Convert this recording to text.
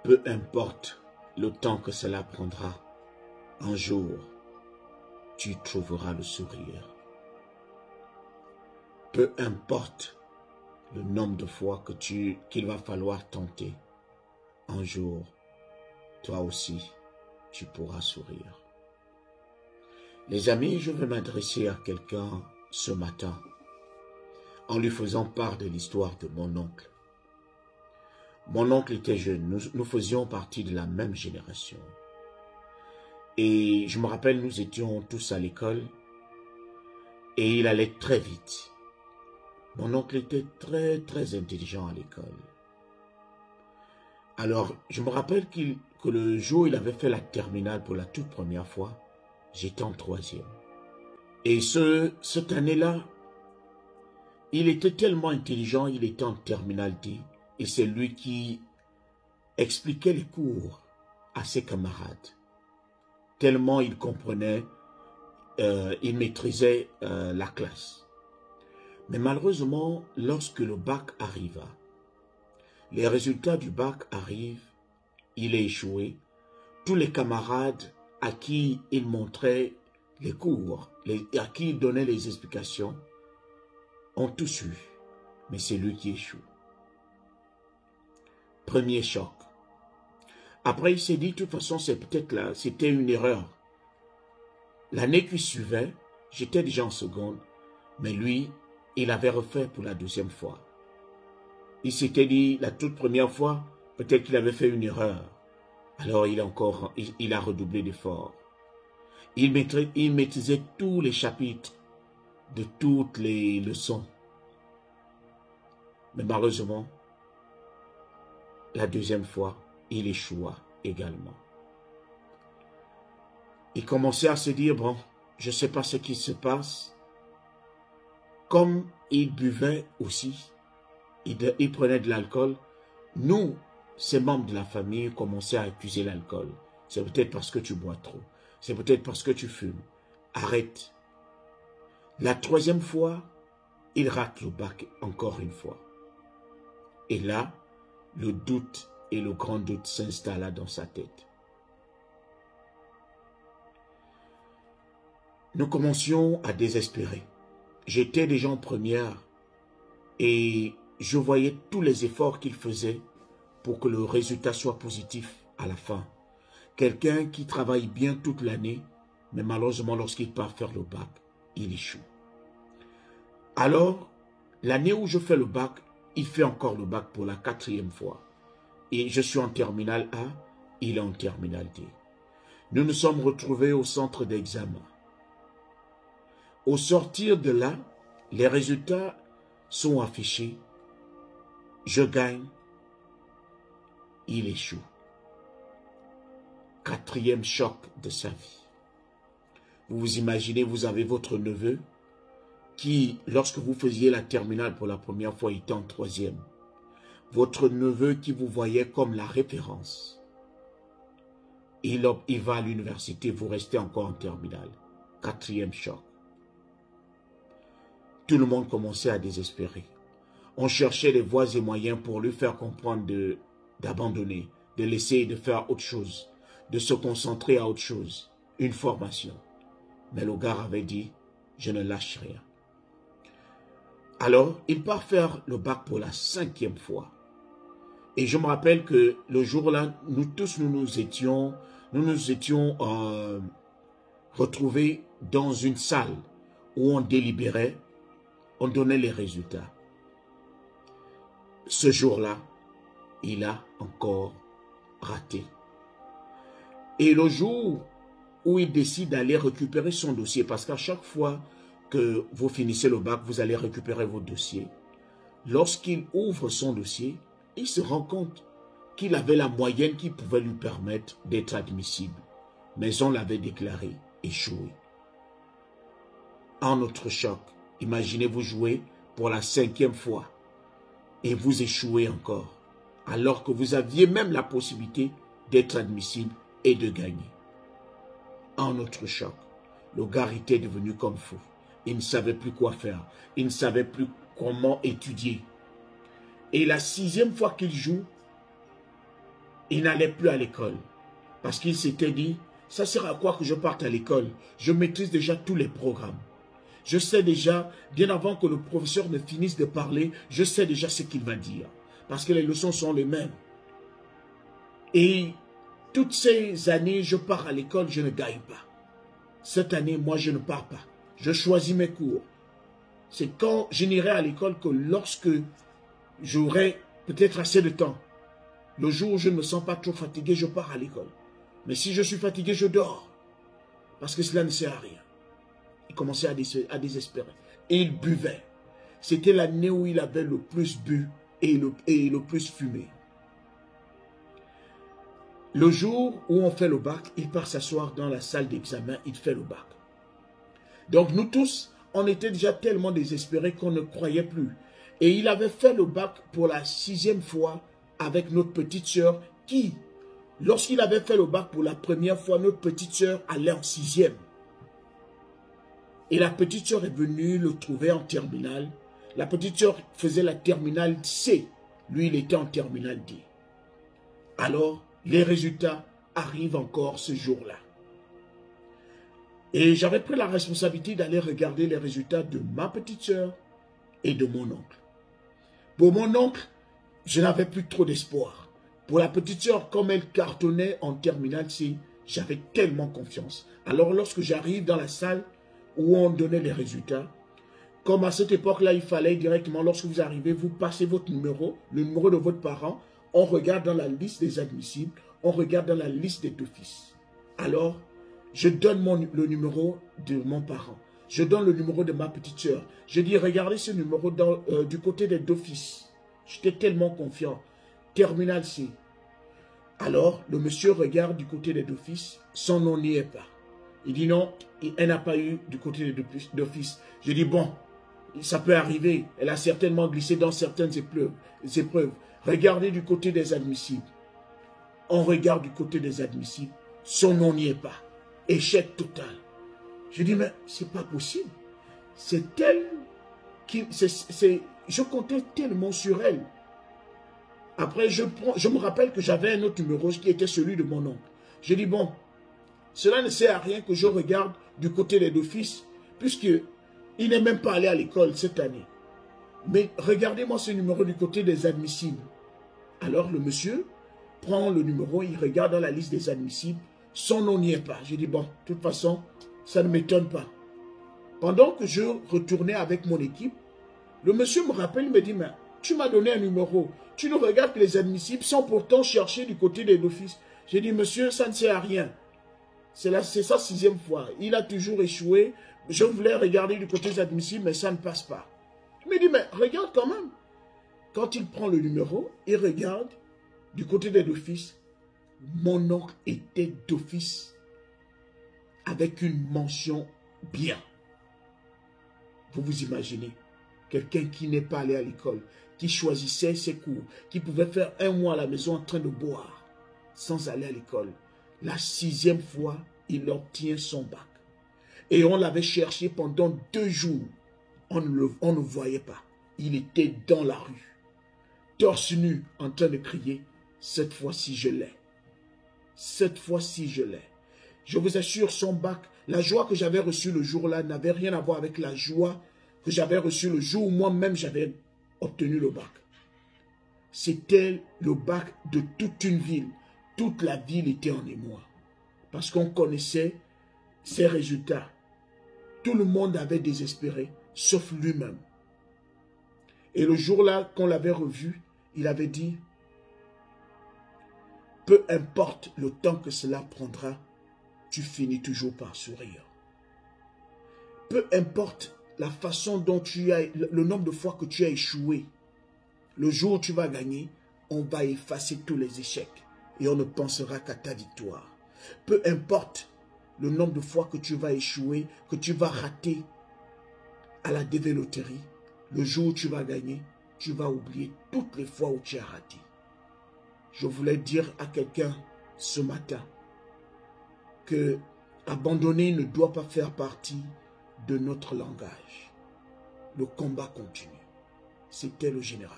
Peu importe le temps que cela prendra, un jour, tu trouveras le sourire. Peu importe le nombre de fois qu'il va falloir tenter, un jour, toi aussi, tu pourras sourire. Les amis, je vais m'adresser à quelqu'un ce matin en lui faisant part de l'histoire de mon oncle. Mon oncle était jeune, nous faisions partie de la même génération. Et je me rappelle, nous étions tous à l'école et il allait très vite. Mon oncle était très intelligent à l'école. Alors, je me rappelle que le jour où il avait fait la terminale pour la toute première fois, j'étais en 3e. Et cette année-là, il était tellement intelligent, il était en terminale D, et c'est lui qui expliquait les cours à ses camarades. Tellement il comprenait, il maîtrisait la classe. Mais malheureusement, lorsque le bac arriva, les résultats du bac arrivent, il a échoué. Tous les camarades à qui il montrait les cours, à qui il donnait les explications, ont tous eu, mais c'est lui qui échoue. Premier choc. Après, il s'est dit, de toute façon, c'est peut-être là, c'était une erreur. L'année qui suivait, j'étais déjà en seconde, mais lui, il avait refait pour la 2e fois. Il s'était dit, la toute première fois, peut-être qu'il avait fait une erreur. Alors, il a redoublé d'efforts. Il maîtrisait tous les chapitres de toutes les leçons. Mais malheureusement, la 2e fois, il échoua également. Il commençait à se dire, bon, je ne sais pas ce qui se passe. Comme il buvait aussi, il prenait de l'alcool, nous, ces membres de la famille, commençaient à accuser l'alcool. C'est peut-être parce que tu bois trop. C'est peut-être parce que tu fumes. Arrête. La 3e fois, il rate le bac encore une fois. Et là, le doute et le grand doute s'installa dans sa tête. Nous commencions à désespérer. J'étais déjà en première et je voyais tous les efforts qu'il faisait pour que le résultat soit positif à la fin. Quelqu'un qui travaille bien toute l'année, mais malheureusement lorsqu'il part faire le bac, il échoue. Alors, l'année où je fais le bac, il fait encore le bac pour la 4e fois. Et je suis en terminale A, il est en terminale D. Nous nous sommes retrouvés au centre d'examen. Au sortir de là, les résultats sont affichés. Je gagne. Il échoue. 4e choc de sa vie. Vous vous imaginez, vous avez votre neveu qui, lorsque vous faisiez la terminale pour la première fois, était en 3e. Votre neveu qui vous voyait comme la référence. Il va à l'université, vous restez encore en terminale. 4e choc. Tout le monde commençait à désespérer. On cherchait les voies et moyens pour lui faire comprendre d'abandonner, de laisser de faire autre chose, de se concentrer à autre chose, une formation. Mais le gars avait dit, je ne lâche rien. Alors, il part faire le bac pour la 5e fois. Et je me rappelle que le jour-là, nous tous, nous nous étions retrouvés dans une salle où on délibérait, on donnait les résultats. Ce jour-là, il a encore raté. Et le jour où il décide d'aller récupérer son dossier, parce qu'à chaque fois que vous finissez le bac, vous allez récupérer vos dossiers. Lorsqu'il ouvre son dossier, il se rend compte qu'il avait la moyenne qui pouvait lui permettre d'être admissible. Mais on l'avait déclaré échoué. Un autre choc. Imaginez vous jouer pour la 5e fois et vous échouez encore, alors que vous aviez même la possibilité d'être admissible et de gagner. Un autre choc. Le gars était devenu comme fou. Il ne savait plus quoi faire. Il ne savait plus comment étudier. Et la 6e fois qu'il joue, il n'allait plus à l'école. Parce qu'il s'était dit, ça sert à quoi que je parte à l'école? Je maîtrise déjà tous les programmes. Je sais déjà, bien avant que le professeur ne finisse de parler, je sais déjà ce qu'il va dire. Parce que les leçons sont les mêmes. Et toutes ces années, je pars à l'école, je ne gagne pas. Cette année, moi, je ne pars pas. Je choisis mes cours. C'est quand je n'irai à l'école que lorsque j'aurai peut-être assez de temps. Le jour où je ne me sens pas trop fatigué, je pars à l'école. Mais si je suis fatigué, je dors. Parce que cela ne sert à rien. Il commençait à désespérer. Et il buvait. C'était l'année où il avait le plus bu et le plus fumé. Le jour où on fait le bac, il part s'asseoir dans la salle d'examen, il fait le bac. Donc nous tous, on était déjà tellement désespérés qu'on ne croyait plus. Et il avait fait le bac pour la 6e fois avec notre petite sœur qui, lorsqu'il avait fait le bac pour la première fois, notre petite sœur allait en 6e. Et la petite sœur est venue le trouver en terminale. La petite sœur faisait la terminale C. Lui, il était en terminale D. Alors, les résultats arrivent encore ce jour-là. Et j'avais pris la responsabilité d'aller regarder les résultats de ma petite sœur et de mon oncle. Pour mon oncle, je n'avais plus trop d'espoir. Pour la petite sœur, comme elle cartonnait en terminale C, j'avais tellement confiance. Alors lorsque j'arrive dans la salle où on donnait les résultats, comme à cette époque-là, il fallait directement, lorsque vous arrivez, vous passez votre numéro, le numéro de votre parent, on regarde dans la liste des admissibles, on regarde dans la liste des d'office. Alors, je donne le numéro de mon parent. Je donne le numéro de ma petite sœur. Je dis, regardez ce numéro du côté des d'office. J'étais tellement confiant. Terminal C. Alors, le monsieur regarde du côté des d'office. Son nom n'y est pas. Il dit non, elle n'a pas eu du côté des d'office. Je dis, bon, ça peut arriver. Elle a certainement glissé dans certaines épreuves. Regardez du côté des admissibles. On regarde du côté des admissibles. Son nom n'y est pas. Échec total. Je dis, mais c'est pas possible. C'est elle qui... je comptais tellement sur elle. Après, je me rappelle que j'avais un autre numéro qui était celui de mon oncle. Je dis, bon, cela ne sert à rien que je regarde du côté des d'office, puisqu'il n'est même pas allé à l'école cette année. Mais regardez-moi ce numéro du côté des admissibles. Alors le monsieur prend le numéro, il regarde dans la liste des admissibles, son nom n'y est pas. J'ai dit, bon, de toute façon, ça ne m'étonne pas. Pendant que je retournais avec mon équipe, le monsieur me rappelle, il me dit, mais tu m'as donné un numéro. Tu nous regardes que les admissibles sont pourtant cherchés du côté des d'office. J'ai dit, monsieur, ça ne sert à rien. C'est sa 6e fois. Il a toujours échoué. Je voulais regarder du côté des admissibles, mais ça ne passe pas. Il me dit, mais regarde quand même. Quand il prend le numéro, il regarde du côté des d'office. Mon oncle était d'office avec une mention bien. Vous vous imaginez, quelqu'un qui n'est pas allé à l'école, qui choisissait ses cours, qui pouvait faire un mois à la maison en train de boire, sans aller à l'école. La 6e fois, il obtient son bac. Et on l'avait cherché pendant 2 jours. On ne voyait pas. Il était dans la rue, torse nu, en train de crier, cette fois-ci je l'ai. Cette fois-ci je l'ai. Je vous assure, son bac, la joie que j'avais reçue le jour-là n'avait rien à voir avec la joie que j'avais reçue le jour où moi-même j'avais obtenu le bac. C'était le bac de toute une ville. Toute la ville était en émoi. Parce qu'on connaissait ses résultats. Tout le monde avait désespéré, sauf lui-même. Et le jour-là, qu'on l'avait revu, il avait dit, peu importe le temps que cela prendra, tu finis toujours par sourire. Peu importe la façon dont le nombre de fois que tu as échoué, le jour où tu vas gagner, on va effacer tous les échecs et on ne pensera qu'à ta victoire. Peu importe le nombre de fois que tu vas échouer, que tu vas rater à la dévéloterie, le jour où tu vas gagner, tu vas oublier toutes les fois où tu as raté. Je voulais dire à quelqu'un ce matin que abandonner ne doit pas faire partie de notre langage. Le combat continue. C'était le général.